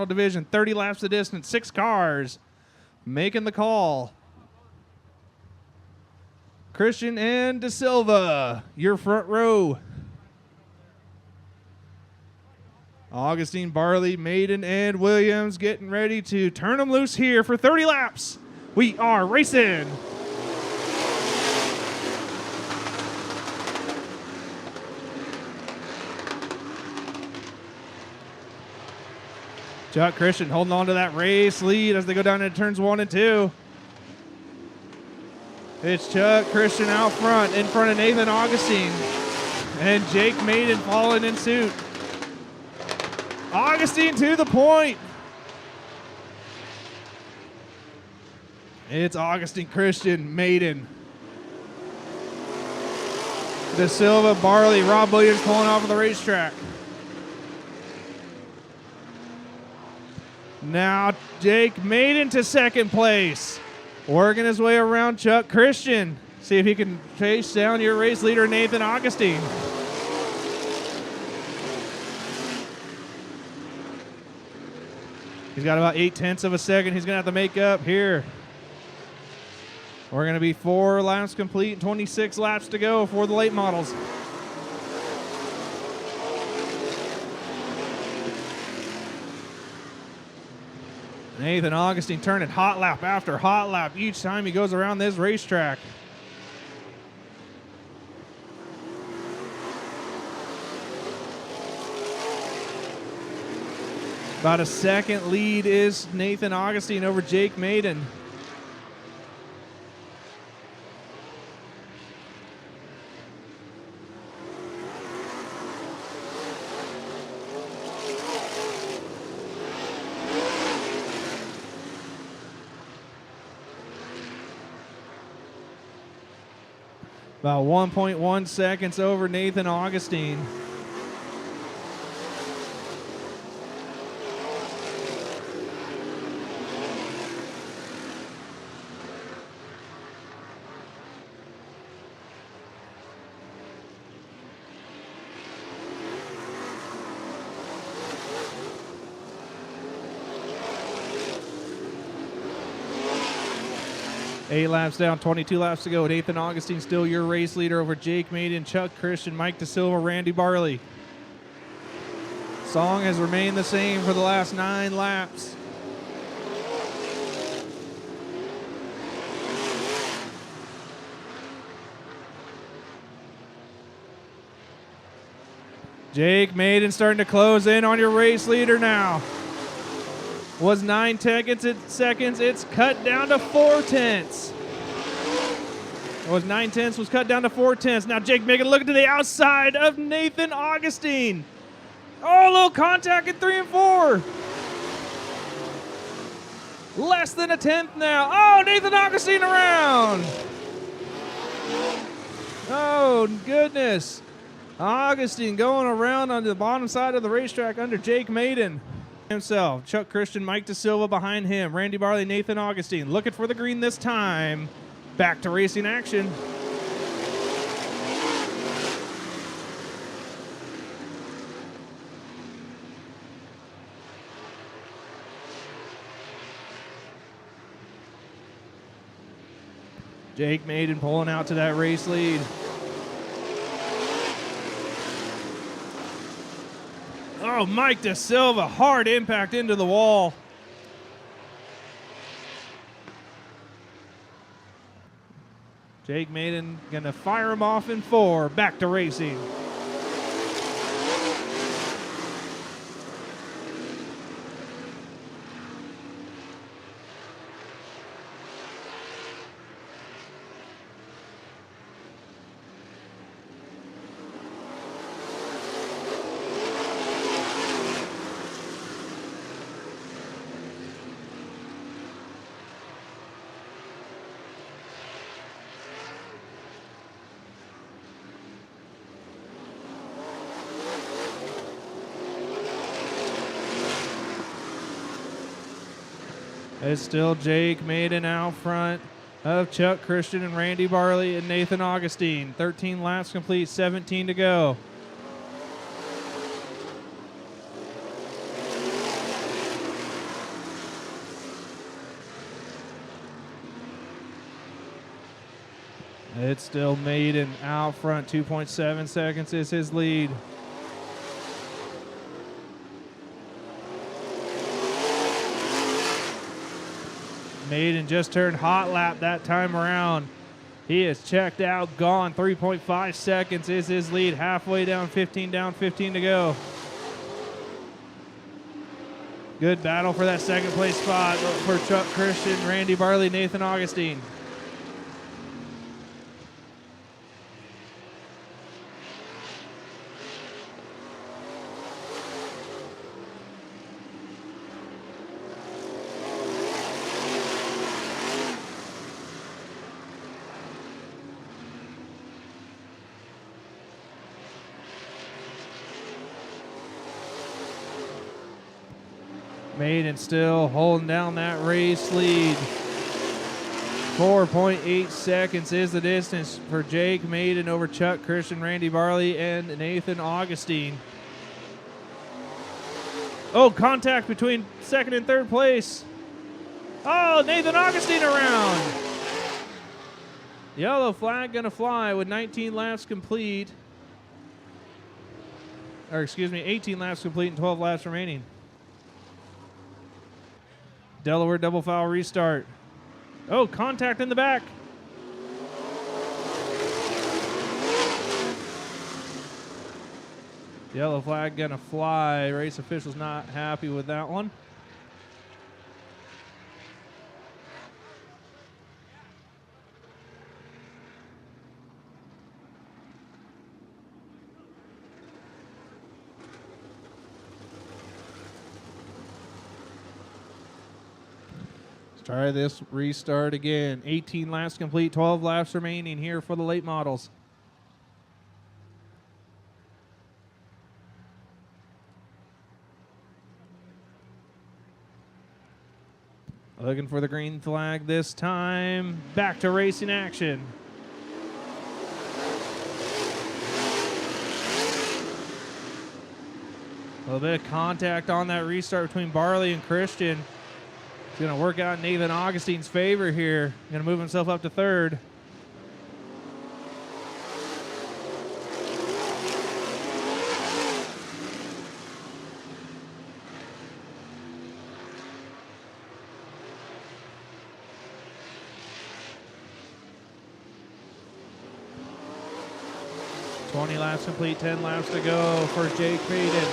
division, 30 laps the distance, 6 cars making the call. Christian and De Silva, your front row. Augustine, Barley, Maiden, and Williams getting ready to turn them loose here for 30 laps. We are racing. Chuck Christian holding on to that race lead as they go down into turns 1 and 2. It's Chuck Christian out front, in front of Nathan Augustine. And Jake Maiden following in suit. Augustine to the point. It's Augustine, Christian, Maiden. De Silva, Barley, Rob Williams pulling off of the racetrack. Now Jake Maiden to second place. Working his way around Chuck Christian. See if he can chase down your race leader, Nathan Augustine. He's got about 0.8 of a second. He's going to have to make up here. We're going to be 4 laps complete, 26 laps to go for the late models. Nathan Augustine turning hot lap after hot lap each time he goes around this racetrack. About a second lead is Nathan Augustine over Jake Maiden. About 1.1 seconds over Nathan Augustine. Eight laps down, 22 laps to go. Nathan Augustine still your race leader over Jake Maiden, Chuck Christian, Mike De Silva, Randy Barley. Song has remained the same for the last 9 laps. Jake Maiden starting to close in on your race leader now. Was 9 seconds, it's cut down to 0.4. It was 0.9, was cut down to 0.4. Now Jake Maiden looking to the outside of Nathan Augustine. Oh, a little contact at 3 and 4. Less than a 10th now. Oh, Nathan Augustine around. Oh, goodness. Augustine going around on the bottom side of the racetrack under Jake Maiden. Himself, Chuck Christian, Mike De Silva behind him, Randy Barley, Nathan Augustine looking for the green this time. Back to racing action. Jake Maiden pulling out to that race lead. Oh, Mike De Silva, hard impact into the wall. Jake Maiden gonna fire him off in 4, back to racing. It's still Jake Maiden out front of Chuck Christian and Randy Barley and Nathan Augustine. 13 laps complete, 17 to go. It's still Maiden out front. 2.7 seconds is his lead. Maiden just turned hot lap that time around. He is checked out, gone. 3.5 seconds is his lead. Halfway down 15 to go. Good battle for that second place spot for Chuck Christian, Randy Barley, Nathan Augustine. Maiden still holding down that race lead. 4.8 seconds is the distance for Jake Maiden over Chuck Christian, Randy Barley, and Nathan Augustine. Oh, contact between second and third place. Oh, Nathan Augustine around. Yellow flag gonna fly with 19 laps complete. Or excuse me, 18 laps complete and 12 laps remaining. Delaware double foul restart. Oh, contact in the back. Yellow flag gonna fly. Race officials not happy with that one. Try this restart again. 18 laps complete, 12 laps remaining here for the late models. Looking for the green flag this time. Back to racing action. A little bit of contact on that restart between Barley and Christian. It's going to work out in Nathan Augustine's favor here. Going to move himself up to third. $20 laps complete, 10 laps to go for Jake Maiden.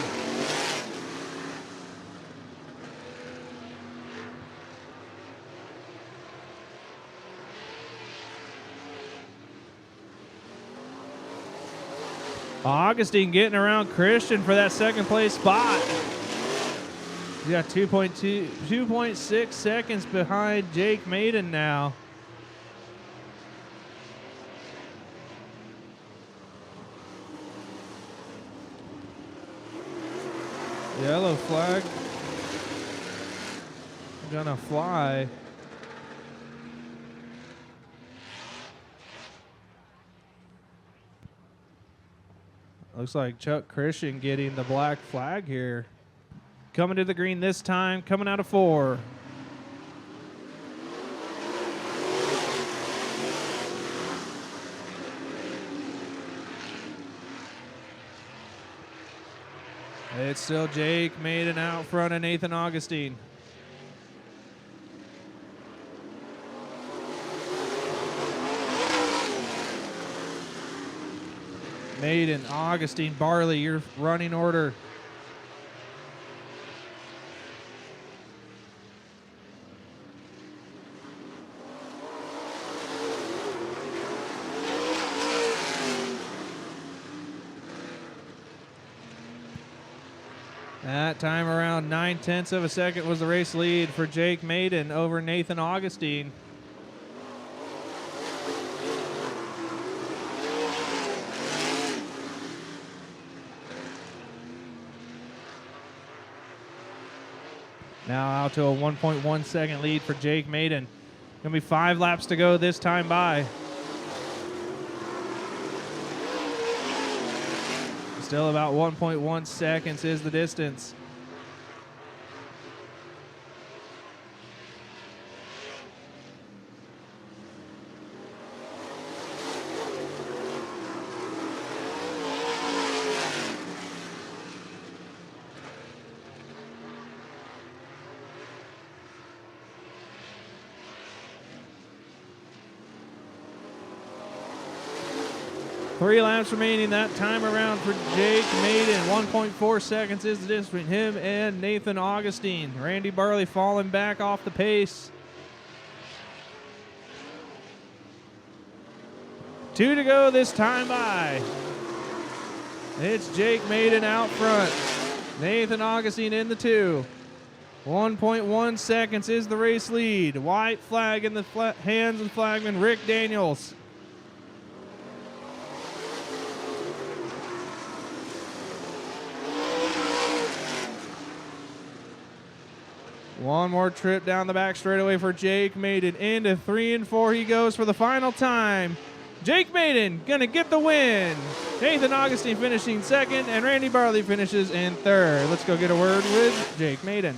Augustine getting around Christian for that second place spot. He's got 2.6 seconds behind Jake Maiden now. Yellow flag gonna fly. Looks like Chuck Christian getting the black flag here. Coming to the green this time, coming out of 4. It's still Jake Maiden out front of Nathan Augustine. Maiden, Augustine, Barley, your running order. That time around, 9/10 of a second was the race lead for Jake Maiden over Nathan Augustine. Now out to a 1.1 second lead for Jake Maiden. Gonna be 5 laps to go this time by. Still about 1.1 seconds is the distance. 3 laps remaining that time around for Jake Maiden. 1.4 seconds is the difference between him and Nathan Augustine. Randy Barley falling back off the pace. 2 to go this time by. It's Jake Maiden out front. Nathan Augustine in the 2. 1.1 seconds is the race lead. White flag in the hands of flagman Rick Daniels. One more trip down the back straightaway for Jake Maiden. Into 3 and 4 he goes for the final time. Jake Maiden gonna get the win. Nathan Augustine finishing second, and Randy Barley finishes in third. Let's go get a word with Jake Maiden.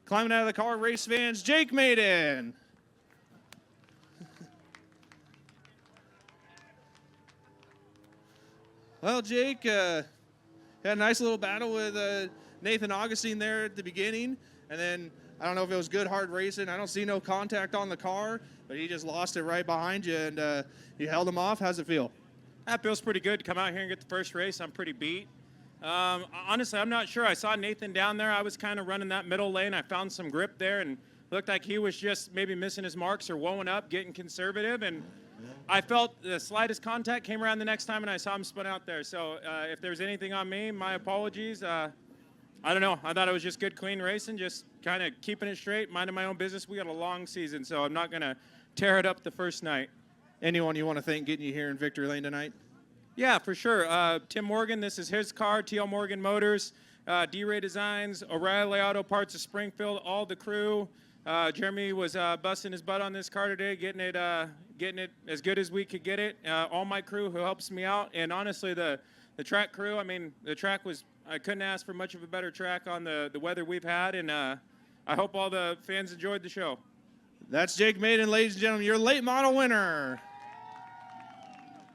Climbing out of the car, race fans, Jake Maiden. Well, Jake had a nice little battle with Nathan Augustine there at the beginning, and then I don't know if it was good, hard racing. I don't see no contact on the car, but he just lost it right behind you, and you held him off. How's it feel? That feels pretty good to come out here and get the first race. I'm pretty beat. Honestly, I'm not sure. I saw Nathan down there. I was kind of running that middle lane. I found some grip there and looked like he was just maybe missing his marks or woeing up, getting conservative. And I felt the slightest contact came around the next time, and I saw him spin out there. So if there's anything on me, my apologies. I don't know. I thought it was just good, clean racing, just kind of keeping it straight, minding my own business. We got a long season, so I'm not going to tear it up the first night. Anyone you want to thank getting you here in Victory Lane tonight? Yeah, for sure. Tim Morgan, this is his car, TL Morgan Motors, D-Ray Designs, O'Reilly Auto Parts of Springfield, all the crew. Jeremy was busting his butt on this car today, getting it as good as we could get it. All my crew who helps me out, and honestly, the track crew. I mean, the track was, I couldn't ask for much of a better track on the weather we've had, and I hope all the fans enjoyed the show. That's Jake Maiden, ladies and gentlemen, your late model winner.